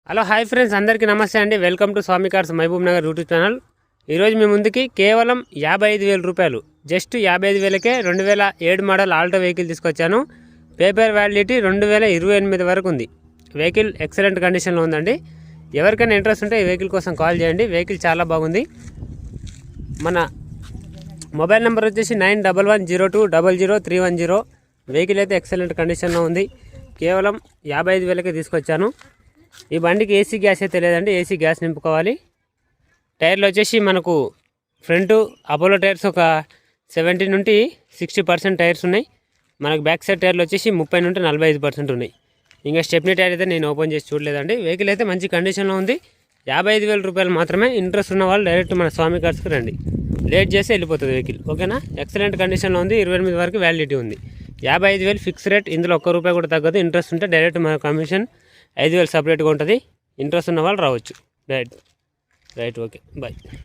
Hello hi friends, అందరికీ నమస్తే అండి. Welcome to Swami cars Mahabubnagar YouTube channel. ఈరోజు మీ ముందుకి కేవలం 55,000 రూపాయలు, జస్ట్ 55,000కే 2007 మోడల్ ఆల్టో వెహికల్ తీసుకొచ్చాను. పేపర్ వ్యాలిడిటీ 2028 వరకు ఉంది. వెహికల్ ఎక్సలెంట్ కండిషన్లో ఉందండి. ఎవరికైనా ఇంట్రెస్ట్ ఉంటే ఈ వెహికల్ కోసం కాల్ చేయండి. వెహికల్ చాలా బాగుంది. మన మొబైల్ నెంబర్ వచ్చేసి 9110200310. వెహికల్ అయితే ఎక్సలెంట్ కండిషన్లో ఉంది. కేవలం 55,000కే తీసుకొచ్చాను. ఈ బండికి ఏసీ గ్యాస్ అయితే లేదండి, ఏసీ గ్యాస్ నింపుకోవాలి. టైర్లు వచ్చేసి మనకు ఫ్రంట్ అపోలో టైర్స్ ఒక 70 నుండి 60% టైర్స్ ఉన్నాయి. మనకు బ్యాక్ సైడ్ టైర్లు వచ్చేసి 30 నుండి 45% ఉన్నాయి. ఇంకా స్టెప్నీ టైర్ అయితే నేను ఓపెన్ చేసి చూడలేదండి. వెహికల్ అయితే మంచి కండిషన్లో ఉంది. 55,000 రూపాయలు మాత్రమే. ఇంట్రెస్ట్ ఉన్న వాళ్ళు డైరెక్ట్ మన స్వామి కార్స్కి రండి. లేట్ చేసి వెళ్ళిపోతుంది వెహికల్. ఓకేనా? ఎక్సలెంట్ కండిషన్లో ఉంది. 28 వరకు వ్యాలిడిటీ ఉంది. 55,000 ఫిక్స్ రేట్. ఇందులో ₹1 కూడా తగ్గదు. ఇంట్రెస్ట్ ఉంటే డైరెక్ట్ మన కమిషన్ 5,000 సపరేట్గా ఉంటుంది. ఇంట్రెస్ట్ ఉన్న వాళ్ళు రావచ్చు. Right okay, bye.